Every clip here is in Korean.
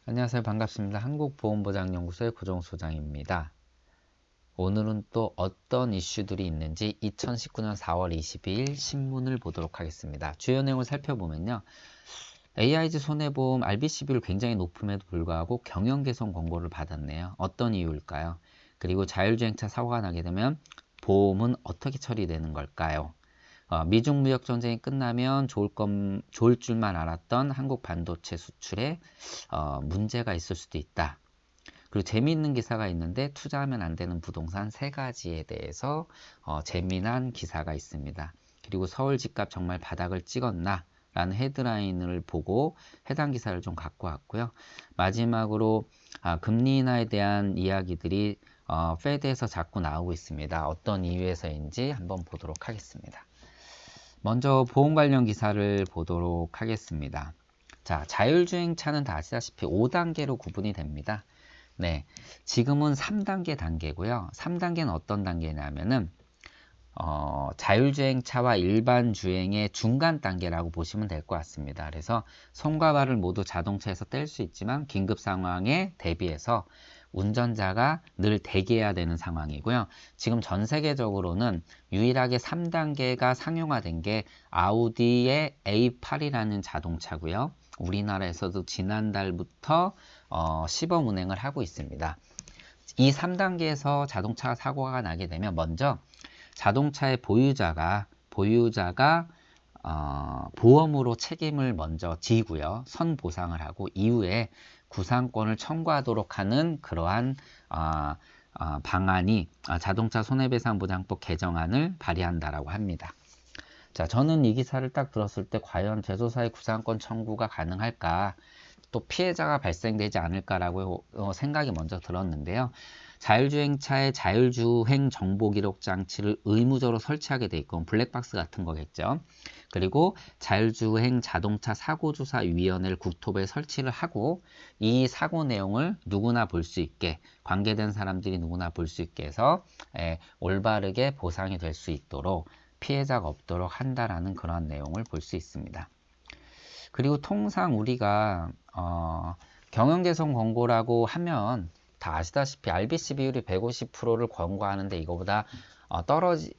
안녕하세요. 반갑습니다. 한국보험보장연구소의 고정소장입니다. 오늘은 또 어떤 이슈들이 있는지 2019년 4월 22일 신문을 보도록 하겠습니다. 주요 내용을 살펴보면요. AIG 손해보험 RBC 비율 굉장히 높음에도 불구하고 경영 개선 권고를 받았네요. 어떤 이유일까요? 그리고 자율주행차 사고가 나게 되면 보험은 어떻게 처리되는 걸까요? 미중 무역 전쟁이 끝나면 좋을 줄만 알았던 한국 반도체 수출에 문제가 있을 수도 있다. 그리고 재미있는 기사가 있는데 투자하면 안 되는 부동산 세 가지에 대해서 재미난 기사가 있습니다. 그리고 서울 집값 정말 바닥을 찍었나? 라는 헤드라인을 보고 해당 기사를 좀 갖고 왔고요. 마지막으로 금리 인하에 대한 이야기들이 페드에서 자꾸 나오고 있습니다. 어떤 이유에서인지 한번 보도록 하겠습니다. 먼저 보험 관련 기사를 보도록 하겠습니다. 자, 자율주행차는 다 아시다시피 5단계로 구분이 됩니다. 네, 지금은 3단계 단계고요. 3단계는 어떤 단계냐면은 자율주행차와 일반 주행의 중간 단계라고 보시면 될 것 같습니다. 그래서 손과 발을 모두 자동차에서 뗄 수 있지만 긴급 상황에 대비해서 운전자가 늘 대기해야 되는 상황이고요. 지금 전 세계적으로는 유일하게 3단계가 상용화된 게 아우디의 A8이라는 자동차고요. 우리나라에서도 지난달부터 시범 운행을 하고 있습니다. 이 3단계에서 자동차 사고가 나게 되면 먼저 자동차의 보유자가 보험으로 책임을 먼저 지고요. 선보상을 하고 이후에 구상권을 청구하도록 하는 그러한 방안이 자동차 손해배상보장법 개정안을 발의한다라고 합니다. 자, 저는 이 기사를 딱 들었을 때 과연 제조사의 구상권 청구가 가능할까? 또 피해자가 발생되지 않을까라고 생각이 먼저 들었는데요. 자율주행차의 자율주행 정보기록 장치를 의무적으로 설치하게 돼 있고 블랙박스 같은 거겠죠. 그리고 자율주행 자동차 사고조사위원회를 국토부에 설치를 하고 이 사고 내용을 누구나 볼 수 있게 관계된 사람들이 누구나 볼 수 있게 해서 올바르게 보상이 될 수 있도록 피해자가 없도록 한다라는 그런 내용을 볼 수 있습니다. 그리고 통상 우리가 경영개선 권고라고 하면 다 아시다시피 RBC 비율이 150%를 권고하는데 이거보다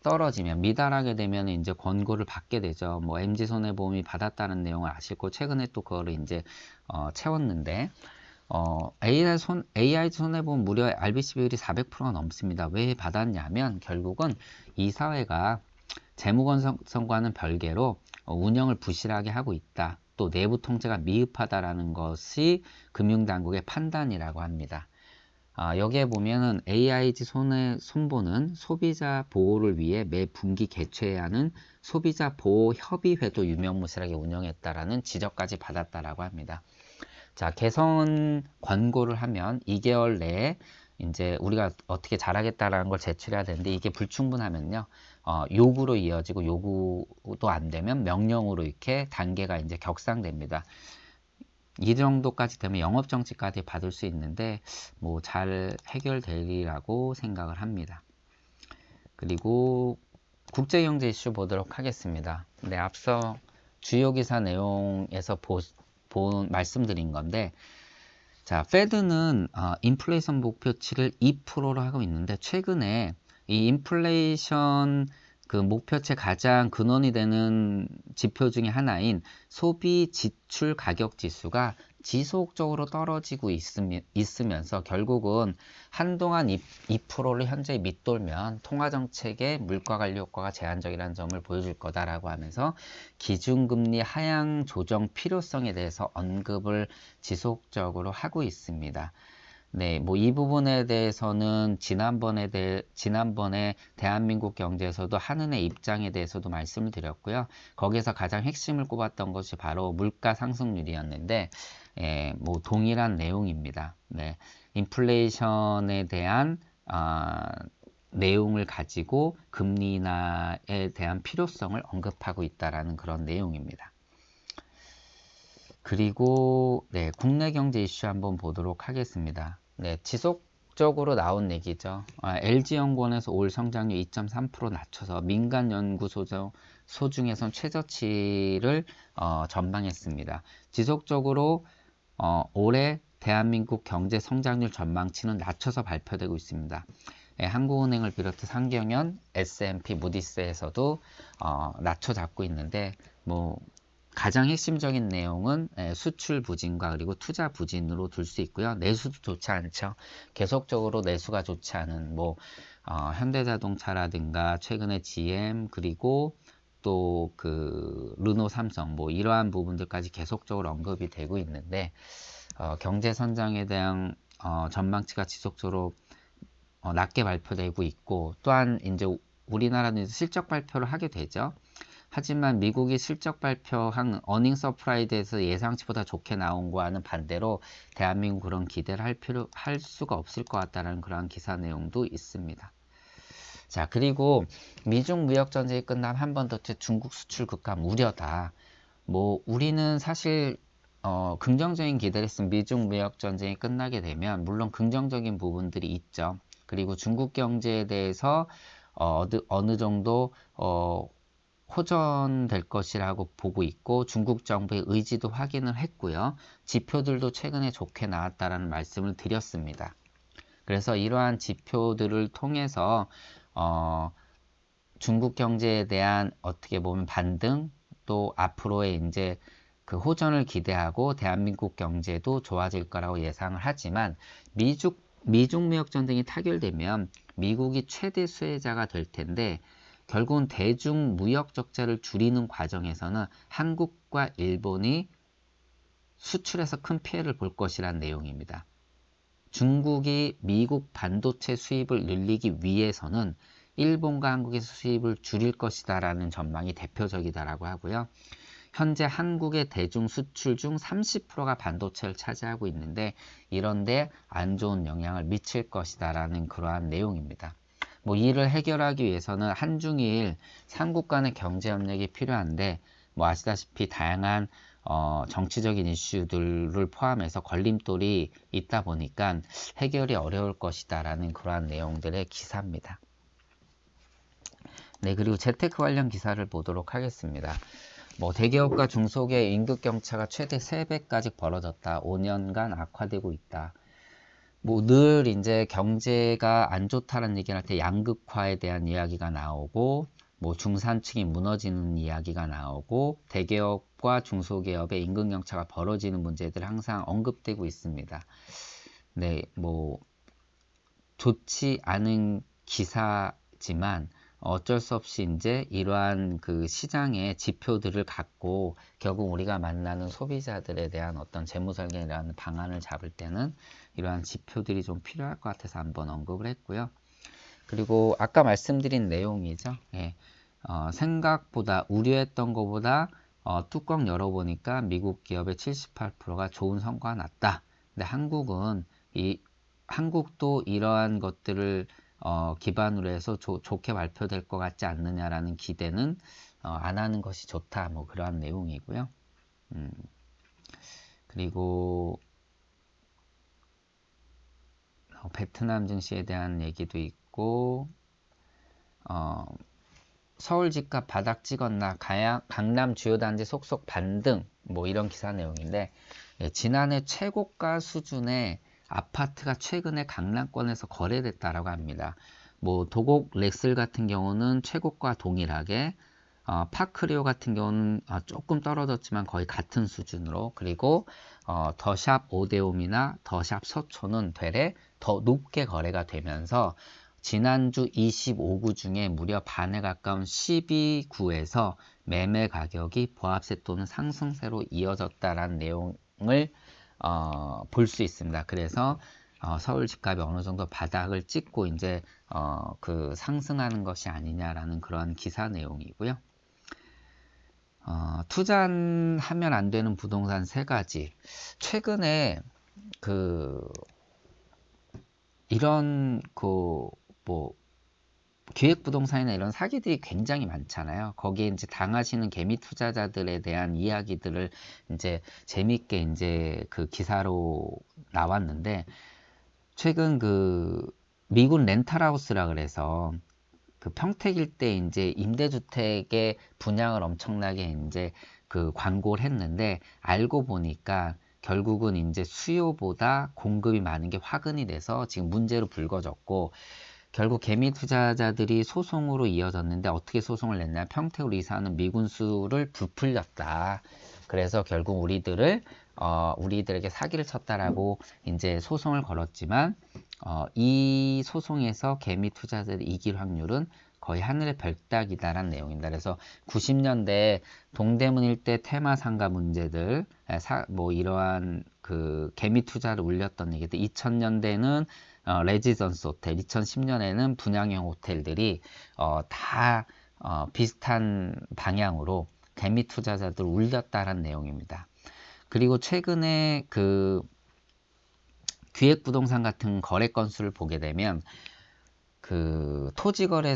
떨어지면 미달하게 되면 이제 권고를 받게 되죠. 뭐 MG손해보험이 받았다는 내용을 아시고 최근에 또 그거를 이제 채웠는데 AI 손해보험 무려 RBC 비율이 400%가 넘습니다. 왜 받았냐면 결국은 이 사회가 재무건성과는 별개로 운영을 부실하게 하고 있다. 또 내부 통제가 미흡하다라는 것이 금융당국의 판단이라고 합니다. 여기에 보면은 AIG 손보는 소비자 보호를 위해 매 분기 개최해야 하는 소비자 보호 협의회도 유명무실하게 운영했다라는 지적까지 받았다라고 합니다. 자, 개선 권고를 하면 2개월 내에 이제 우리가 어떻게 잘하겠다라는 걸 제출해야 되는데 이게 불충분하면요, 요구로 이어지고 요구도 안 되면 명령으로 이렇게 단계가 이제 격상됩니다. 이 정도까지 되면 영업정지까지 받을 수 있는데 뭐 잘 해결되리라고 생각을 합니다. 그리고 국제경제 이슈 보도록 하겠습니다. 네, 앞서 주요 기사 내용에서 말씀드린 건데, 자, 페드는 인플레이션 목표치를 2%로 하고 있는데 최근에 이 인플레이션 그 목표치 가장 근원이 되는 지표 중에 하나인 소비 지출 가격 지수가 지속적으로 떨어지고 있으면서 결국은 한동안 2%를 현재 밑돌면 통화정책의 물가관리 효과가 제한적이라는 점을 보여줄 거다라고 하면서 기준금리 하향 조정 필요성에 대해서 언급을 지속적으로 하고 있습니다. 네, 뭐 이 부분에 대해서는 지난번에 대한민국 경제에서도 한은의 입장에 대해서도 말씀을 드렸고요. 거기에서 가장 핵심을 꼽았던 것이 바로 물가 상승률이었는데, 뭐 동일한 내용입니다. 네, 인플레이션에 대한 내용을 가지고 금리 인하에 대한 필요성을 언급하고 있다라는 그런 내용입니다. 그리고 네, 국내 경제 이슈 한번 보도록 하겠습니다. 네, 지속적으로 나온 얘기죠. LG연구원에서 올 성장률 2.3% 낮춰서 민간 연구소 중에선 최저치를 전망했습니다. 지속적으로 올해 대한민국 경제 성장률 전망치는 낮춰서 발표되고 있습니다. 한국은행을 비롯해 상경연, S&P, 무디스에서도 낮춰 잡고 있는데 뭐 가장 핵심적인 내용은 수출 부진과 그리고 투자 부진으로 둘 수 있고요. 내수도 좋지 않죠. 계속적으로 내수가 좋지 않은 뭐 현대자동차라든가 최근에 GM 그리고 또 그 르노 삼성 뭐 이러한 부분들까지 계속적으로 언급이 되고 있는데 경제 성장에 대한 전망치가 지속적으로 낮게 발표되고 있고 또한 이제 우리나라는 실적 발표를 하게 되죠. 하지만 미국이 실적 발표한 어닝 서프라이즈에서 예상치보다 좋게 나온 거와는 반대로 대한민국 그런 기대를 할 수가 없을 것 같다는 그런 기사 내용도 있습니다. 자, 그리고 미중 무역 전쟁이 끝나면 한 번 더 중국 수출 급감 우려다. 뭐 우리는 사실 긍정적인 기대를 했으면 미중 무역 전쟁이 끝나게 되면 물론 긍정적인 부분들이 있죠. 그리고 중국 경제에 대해서 어느 정도 호전될 것이라고 보고 있고 중국 정부의 의지도 확인을 했고요. 지표들도 최근에 좋게 나왔다라는 말씀을 드렸습니다. 그래서 이러한 지표들을 통해서 중국 경제에 대한 어떻게 보면 반등 또 앞으로의 이제 그 호전을 기대하고 대한민국 경제도 좋아질 거라고 예상을 하지만 미중 무역 전쟁이 타결되면 미국이 최대 수혜자가 될 텐데 결국은 대중 무역 적자를 줄이는 과정에서는 한국과 일본이 수출에서 큰 피해를 볼 것이란 내용입니다. 중국이 미국 반도체 수입을 늘리기 위해서는 일본과 한국의 수입을 줄일 것이다 라는 전망이 대표적이다라고 하고요. 현재 한국의 대중 수출 중 30%가 반도체를 차지하고 있는데 이런데 안 좋은 영향을 미칠 것이다 라는 그러한 내용입니다. 뭐 이를 해결하기 위해서는 한중일 삼국 간의 경제 협력이 필요한데 뭐 아시다시피 다양한 정치적인 이슈들을 포함해서 걸림돌이 있다 보니까 해결이 어려울 것이다 라는 그러한 내용들의 기사입니다. 네, 그리고 재테크 관련 기사를 보도록 하겠습니다. 뭐 대기업과 중소기업의 임금 격차가 최대 3배까지 벌어졌다. 5년간 악화되고 있다. 뭐 늘 이제 경제가 안 좋다는 얘기를 할 때 양극화에 대한 이야기가 나오고 뭐 중산층이 무너지는 이야기가 나오고 대기업과 중소기업의 임금 격차가 벌어지는 문제들 항상 언급되고 있습니다. 네, 뭐 좋지 않은 기사지만 어쩔 수 없이 이제 이러한 그 시장의 지표들을 갖고 결국 우리가 만나는 소비자들에 대한 어떤 재무설계라는 방안을 잡을 때는 이러한 지표들이 좀 필요할 것 같아서 한번 언급을 했고요. 그리고 아까 말씀드린 내용이죠. 예. 생각보다 우려했던 것보다 뚜껑 열어보니까 미국 기업의 78%가 좋은 성과가 났다. 근데 한국도 이러한 것들을 기반으로 해서 좋게 발표될 것 같지 않느냐라는 기대는 안 하는 것이 좋다. 뭐 그러한 내용이고요. 그리고 베트남 증시에 대한 얘기도 있고 서울 집값 바닥 찍었나 강남 주요 단지 속속 반등 뭐 이런 기사 내용인데 지난해 최고가 수준의 아파트가 최근에 강남권에서 거래됐다라고 합니다. 뭐 도곡 렉슬 같은 경우는 최고가 동일하게 파크리오 같은 경우는 조금 떨어졌지만 거의 같은 수준으로 그리고 더샵 오데옴이나 더샵 서초는 되레 더 높게 거래가 되면서 지난주 25구 중에 무려 반에 가까운 12구에서 매매 가격이 보합세 또는 상승세로 이어졌다라는 내용을 볼 수 있습니다. 그래서 서울 집값이 어느 정도 바닥을 찍고 이제 그 상승하는 것이 아니냐라는 그런 기사 내용이고요. 투자하면 안 되는 부동산 3가지. 최근에 이런 뭐 기획부동산이나 이런 사기들이 굉장히 많잖아요. 거기에 이제 당하시는 개미 투자자들에 대한 이야기들을 이제 재밌게 이제 그 기사로 나왔는데 최근 미군 렌탈하우스라 그래서 그 평택일 때 이제 임대주택의 분양을 엄청나게 이제 그 광고를 했는데 알고 보니까 결국은 이제 수요보다 공급이 많은 게 화근이 돼서 지금 문제로 불거졌고, 결국 개미 투자자들이 소송으로 이어졌는데 어떻게 소송을 냈냐? 평택으로 이사하는 미군수를 부풀렸다. 그래서 결국 우리들에게 사기를 쳤다라고 이제 소송을 걸었지만, 이 소송에서 개미 투자자들이 이길 확률은 거의 하늘의 별 따기다라는 내용입니다. 그래서 90년대 동대문 일대 테마상가 문제들, 뭐 이러한 그 개미 투자를 울렸던 얘기들, 2000년대는 레지던스 호텔, 2010년에는 분양형 호텔들이 다 비슷한 방향으로 개미 투자자들 울렸다라는 내용입니다. 그리고 최근에 그 기획부동산 같은 거래 건수를 보게 되면 그 토지 거래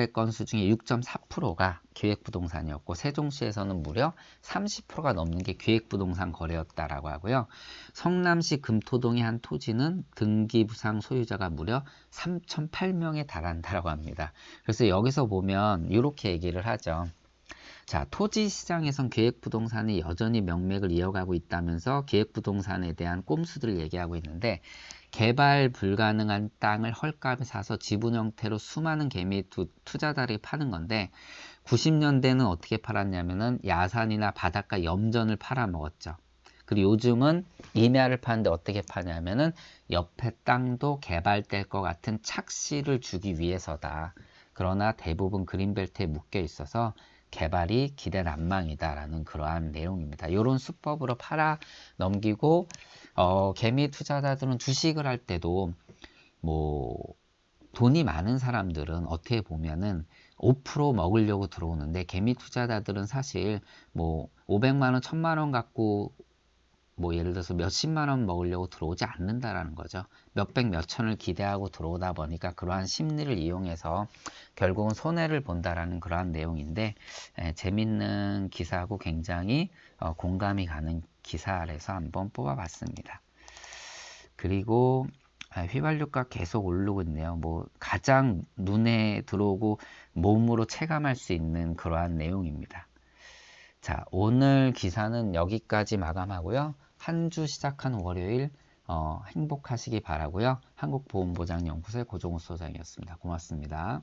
건수 중에 6.4%가 기획부동산이었고, 세종시에서는 무려 30%가 넘는 게 기획부동산 거래였다라고 하고요. 성남시 금토동의 한 토지는 등기부상 소유자가 무려 3,008명에 달한다라고 합니다. 그래서 여기서 보면 이렇게 얘기를 하죠. 자, 토지 시장에선 기획부동산이 여전히 명맥을 이어가고 있다면서 기획부동산에 대한 꼼수들을 얘기하고 있는데, 개발 불가능한 땅을 헐값에 사서 지분 형태로 수많은 개미 투자자들이 파는 건데, 90년대는 어떻게 팔았냐면은 야산이나 바닷가 염전을 팔아먹었죠. 그리고 요즘은 임야를 파는데 어떻게 파냐면은 옆에 땅도 개발될 것 같은 착시를 주기 위해서다. 그러나 대부분 그린벨트에 묶여 있어서 개발이 기대난망이다라는 그러한 내용입니다. 이런 수법으로 팔아 넘기고, 개미 투자자들은 주식을 할 때도 뭐 돈이 많은 사람들은 어떻게 보면은 5% 먹으려고 들어오는데, 개미 투자자들은 사실 뭐 500만 원, 1000만 원 갖고 뭐 예를 들어서 몇십만 원 먹으려고 들어오지 않는다라는 거죠. 몇백, 몇천을 기대하고 들어오다 보니까 그러한 심리를 이용해서 결국은 손해를 본다라는 그러한 내용인데, 재밌는 기사하고 굉장히 공감이 가는 기사라서 한번 뽑아봤습니다. 그리고 휘발유가 계속 오르고 있네요. 뭐 가장 눈에 들어오고 몸으로 체감할 수 있는 그러한 내용입니다. 자, 오늘 기사는 여기까지 마감하고요. 한 주 시작한 월요일 행복하시기 바라고요. 한국보험보장연구소의 고종우 소장이었습니다. 고맙습니다.